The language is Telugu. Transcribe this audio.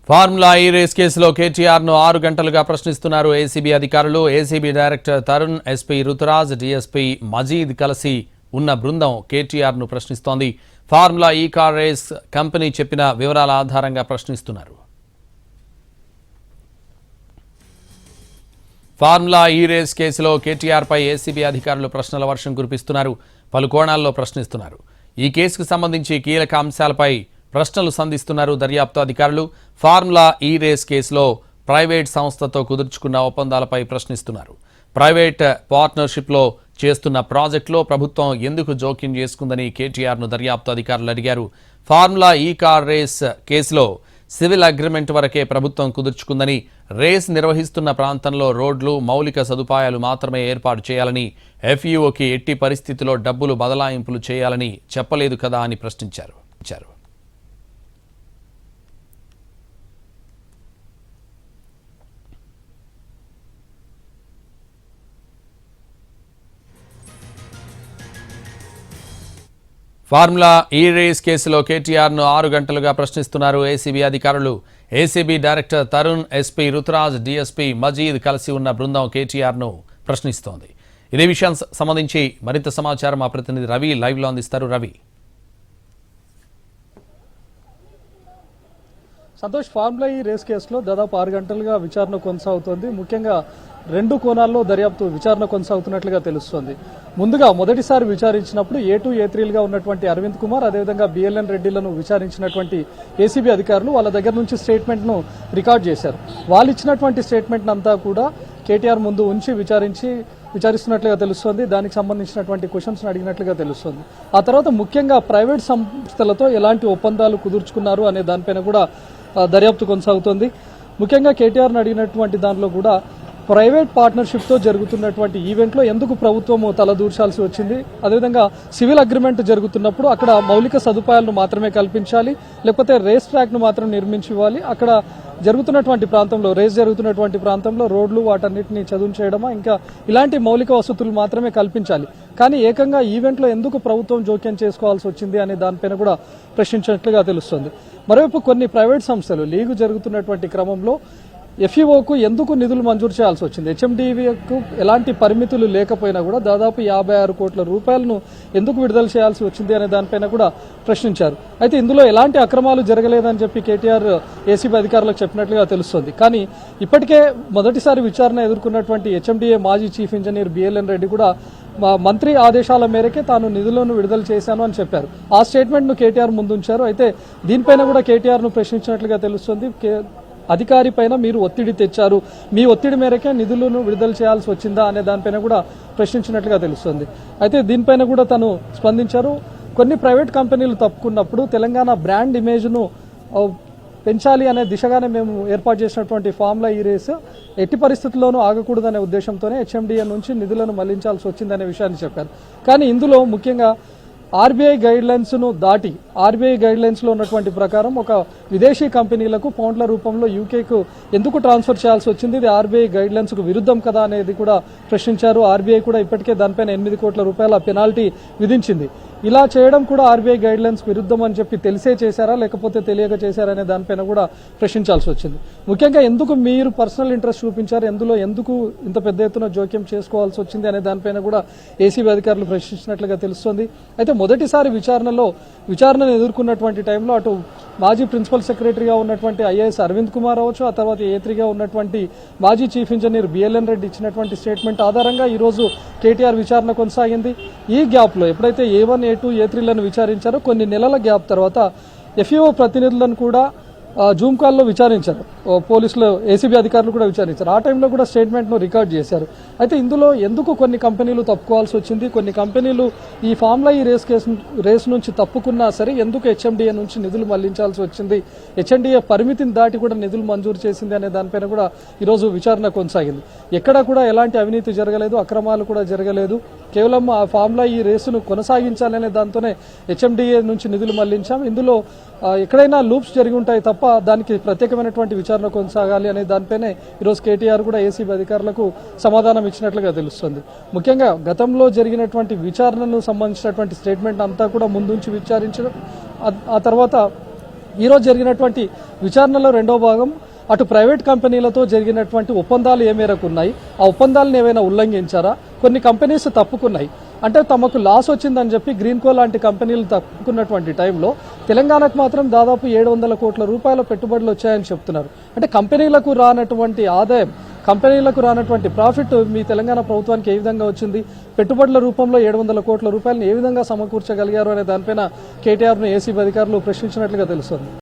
ఫార్ములా ఈ రేస్ కేసులో కేటీఆర్ను 6 గంటలుగా ప్రశ్నిస్తున్నారు ఏసీబీ అధికారులు. ACB director Tarun, SP Ruturaj, DSP Majeed కలిసి ఉన్న బృందం కేటీఆర్ను ప్రశ్నిస్తోంది. Formula E car race company చెప్పిన వివరాల ఆధారంగా ప్రశ్నిస్తున్నారు. ఫార్ములా ఈ రేస్ కేసులో కేటీఆర్పై ఏసీబీ అధికారులు ప్రశ్నల వర్షం కురిపిస్తున్నారు. పలు కోణాల్లో ప్రశ్నిస్తున్నారు. ఈ కేసుకు సంబంధించి కీలక అంశాలపై ప్రశ్నలు సంధిస్తున్నారు దర్యాప్తు అధికారులు. ఫార్ములా ఈ రేస్ కేసులో ప్రైవేట్ సంస్థతో కుదుర్చుకున్న ఒప్పందాలపై ప్రశ్నిస్తున్నారు. ప్రైవేట్ పార్ట్నర్షిప్లో చేస్తున్న ప్రాజెక్టులో ప్రభుత్వం ఎందుకు జోక్యం చేసుకుందని కేటీఆర్ను దర్యాప్తు అధికారులు అడిగారు. ఫార్ములా ఈ కార్ రేస్ కేసులో సివిల్ అగ్రిమెంట్ వరకే ప్రభుత్వం కుదుర్చుకుందని, రేస్ నిర్వహిస్తున్న ప్రాంతంలో రోడ్లు, మౌలిక సదుపాయాలు మాత్రమే ఏర్పాటు చేయాలని, ఎఫ్ఈఓకి ఎట్టి పరిస్థితిలో డబ్బులు బదలాయింపులు చేయాలని చెప్పలేదు కదా అని ప్రశ్నించారు. ఫార్ములా ఈ రేస్ కేసులో కేటీఆర్ను 6 గంటలుగా ప్రశ్నిస్తున్నారు ఏసీబీ అధికారులు. ACB director Tarun, SP Ruturaj, DSP Majeed కలిసి ఉన్న బృందం కేటీఆర్ను ప్రశ్నిస్తోంది. ఇదే విషయం సంబంధించి మరింత సమాచారం మా ప్రతినిధి రవి లైవ్లో అందిస్తారు. రవి. సంతోష్, ఫార్ములా ఈ రేస్ కేసులో దాదాపు 6 గంటలుగా విచారణ కొనసాగుతోంది. ముఖ్యంగా 2 కోణాల్లో దర్యాప్తు విచారణ కొనసాగుతున్నట్లుగా తెలుస్తోంది. ముందుగా మొదటిసారి విచారించినప్పుడు A2, A3లుగా ఉన్నటువంటి అరవింద్ కుమార్, అదేవిధంగా బిఎల్ఎన్ రెడ్డిలను విచారించినటువంటి ఏసీబీ అధికారులు వాళ్ళ దగ్గర నుంచి స్టేట్మెంట్ను రికార్డ్ చేశారు. వాళ్ళు ఇచ్చినటువంటి స్టేట్మెంట్ అంతా కూడా కేటీఆర్ ముందు ఉంచి విచారిస్తున్నట్లుగా తెలుస్తోంది. దానికి సంబంధించినటువంటి క్వశ్చన్స్ అడిగినట్లుగా తెలుస్తోంది. ఆ తర్వాత ముఖ్యంగా ప్రైవేట్ సంస్థలతో ఎలాంటి ఒప్పందాలు కుదుర్చుకున్నారు అనే దానిపైన కూడా దర్యాప్తు కొనసాగుతోంది. ముఖ్యంగా కేటీఆర్ను అడిగినటువంటి దానిలో కూడా ప్రైవేట్ పార్ట్నర్షిప్తో జరుగుతున్నటువంటి ఈవెంట్లో ఎందుకు ప్రభుత్వము తలదూర్చాల్సి వచ్చింది, అదేవిధంగా సివిల్ అగ్రిమెంట్ జరుగుతున్నప్పుడు అక్కడ మౌలిక సదుపాయాలను మాత్రమే కల్పించాలి, లేకపోతే రేస్ ట్రాక్ను మాత్రం నిర్మించి ఇవ్వాలి, అక్కడ జరుగుతున్నటువంటి ప్రాంతంలో రేస్ జరుగుతున్నటువంటి ప్రాంతంలో రోడ్లు వాటన్నిటిని చదును చేయడమా, ఇంకా ఇలాంటి మౌలిక వసతులు మాత్రమే కల్పించాలి, కానీ ఏకంగా ఈవెంట్లో ఎందుకు ప్రభుత్వం జోక్యం చేసుకోవాల్సి వచ్చింది అనే దానిపైన కూడా ప్రశ్నించినట్లుగా తెలుస్తోంది. మరోవైపు కొన్ని ప్రైవేట్ సంస్థలు లీగు జరుగుతున్నటువంటి క్రమంలో ఎఫ్ఈఓకు ఎందుకు నిధులు మంజూరు చేయాల్సి వచ్చింది, హెచ్ఎండిఏకు ఎలాంటి పరిమితులు లేకపోయినా కూడా దాదాపు 56 కోట్ల రూపాయలను ఎందుకు విడుదల చేయాల్సి వచ్చింది అనే దానిపైన కూడా ప్రశ్నించారు. అయితే ఇందులో ఎలాంటి అక్రమాలు జరగలేదని చెప్పి కేటీఆర్ ఏసీబీ అధికారులకు చెప్పినట్లుగా తెలుస్తోంది. కానీ ఇప్పటికే మొదటిసారి విచారణ ఎదుర్కొన్నటువంటి హెచ్ఎండిఏ మాజీ చీఫ్ ఇంజనీర్ బిఎల్ఎన్ రెడ్డి కూడా మంత్రి ఆదేశాల మేరకే తాను నిధులను విడుదల చేశాను అని చెప్పారు. ఆ స్టేట్మెంట్ను కేటీఆర్ ముందుంచారు. అయితే దీనిపైన కూడా కేటీఆర్ను ప్రశ్నించినట్లుగా తెలుస్తోంది. అధికారి పైన మీరు ఒత్తిడి తెచ్చారు, మీ ఒత్తిడి మేరకే నిధులను విడుదల చేయాల్సి వచ్చిందా అనే దానిపైన కూడా ప్రశ్నించినట్లుగా తెలుస్తుంది. అయితే దీనిపైన కూడా తను స్పందించారు. కొన్ని ప్రైవేట్ కంపెనీలు తప్పుకున్నప్పుడు తెలంగాణ బ్రాండ్ ఇమేజ్ను పెంచాలి అనే దిశగానే మేము ఏర్పాటు చేసినటువంటి ఫార్ములా ఈ రేస్ ఎట్టి పరిస్థితుల్లోనూ ఆగకూడదనే ఉద్దేశంతోనే హెచ్ఎండిఏ నుంచి నిధులను మళ్లించాల్సి వచ్చిందనే విషయాన్ని చెప్పారు. కానీ ఇందులో ముఖ్యంగా ఆర్బీఐ గైడ్లైన్స్ను దాటి ఆర్బీఐ గైడ్లైన్స్లో ఉన్నటువంటి ప్రకారం ఒక విదేశీ కంపెనీలకు పౌండ్ల రూపంలో యూకేకు ఎందుకు ట్రాన్స్ఫర్ చేయాల్సి వచ్చింది, ఇది ఆర్బీఐ గైడ్లైన్స్కు విరుద్ధం కదా అనేది కూడా ప్రశ్నించారు. ఆర్బీఐ కూడా ఇప్పటికే దానిపైన 8 కోట్ల రూపాయల పెనాల్టీ విధించింది. ఇలా చేయడం కూడా ఆర్బీఐ గైడ్లైన్స్ విరుద్ధం అని చెప్పి తెలిసే చేశారా లేకపోతే తెలియక చేశారా అనే దానిపైన కూడా ప్రశ్నించాల్సి వచ్చింది. ముఖ్యంగా ఎందుకు మీరు పర్సనల్ ఇంట్రెస్ట్ చూపించారు, ఎందుకు ఇంత పెద్ద ఎత్తున జోక్యం చేసుకోవాల్సి వచ్చింది అనే దానిపైన కూడా ఏసీబీ అధికారులు ప్రశ్నించినట్లుగా తెలుస్తోంది. అయితే మొదటిసారి విచారణను ఎదుర్కొన్నటువంటి టైంలో అటు మాజీ ప్రిన్సిపల్ సెక్రటరీగా ఉన్నటువంటి ఐఏఎస్ అరవింద్ కుమార్ అవ్వచ్చు, ఆ తర్వాత A3గా ఉన్నటువంటి మాజీ చీఫ్ ఇంజనీర్ బిఎల్ఎన్ రెడ్డి ఇచ్చినటువంటి స్టేట్మెంట్ ఆధారంగా ఈరోజు కేటీఆర్ విచారణ కొనసాగింది. ఈ గ్యాప్లో ఎప్పుడైతే A1, A2, A3లను విచారించారో కొన్ని నెలల గ్యాప్ తర్వాత ఎఫ్ఈఓ ప్రతినిధులను కూడా జూమ్ కాల్లో విచారించారు. పోలీసులు, ఏసీబీ అధికారులు కూడా విచారించారు. ఆ టైంలో కూడా స్టేట్మెంట్ను రికార్డ్ చేశారు. అయితే ఇందులో ఎందుకు కొన్ని కంపెనీలు తప్పుకోవాల్సి వచ్చింది, కొన్ని కంపెనీలు ఈ ఫార్ములా ఈ రేస్ నుంచి తప్పుకున్నా సరే ఎందుకు హెచ్ఎండిఏ నుంచి నిధులు మళ్లించాల్సి వచ్చింది, హెచ్ఎండిఏ పరిమితిని దాటి కూడా నిధులు మంజూరు చేసింది అనే దానిపైన కూడా ఈరోజు విచారణ కొనసాగింది. ఎక్కడా కూడా ఎలాంటి అవినీతి జరగలేదు, అక్రమాలు కూడా జరగలేదు. కేవలం ఆ ఫార్ములా ఈ రేసును కొనసాగించాలనే దాంతోనే హెచ్ఎండిఏ నుంచి నిధులు మళ్లించాం. ఇందులో ఎక్కడైనా లూప్స్ జరిగి ఉంటాయి తప్ప దానికి ప్రత్యేకమైనటువంటి విచారణ కొనసాగాలి అనే దానిపైనే ఈరోజు కేటీఆర్ కూడా ఏసీబీ అధికారులకు సమాధానం ఇచ్చినట్లుగా తెలుస్తుంది. ముఖ్యంగా గతంలో జరిగినటువంటి విచారణకు సంబంధించినటువంటి స్టేట్మెంట్ అంతా కూడా ముందుంచి విచారించడం, ఆ తర్వాత ఈరోజు జరిగినటువంటి విచారణలో రెండో భాగం అటు ప్రైవేట్ కంపెనీలతో జరిగినటువంటి ఒప్పందాలు ఏ మేరకు ఉన్నాయి, ఆ ఒప్పందాలను ఏవైనా ఉల్లంఘించారా, కొన్ని కంపెనీస్ తప్పుకున్నాయి అంటే తమకు లాస్ వచ్చిందని చెప్పి గ్రీన్కో లాంటి కంపెనీలు తప్పుకున్నటువంటి టైంలో తెలంగాణకు మాత్రం దాదాపు 700 కోట్ల రూపాయల పెట్టుబడులు వచ్చాయని చెప్తున్నారు. అంటే కంపెనీలకు రానటువంటి ఆదాయం, కంపెనీలకు రానటువంటి ప్రాఫిట్ మీ తెలంగాణ ప్రభుత్వానికి ఏ విధంగా వచ్చింది, పెట్టుబడుల రూపంలో 700 కోట్ల రూపాయలను ఏ విధంగా సమకూర్చగలిగారు అనే దానిపైన కేటీఆర్ను ఏసీబీ అధికారులు ప్రశ్నించినట్లుగా తెలుస్తుంది.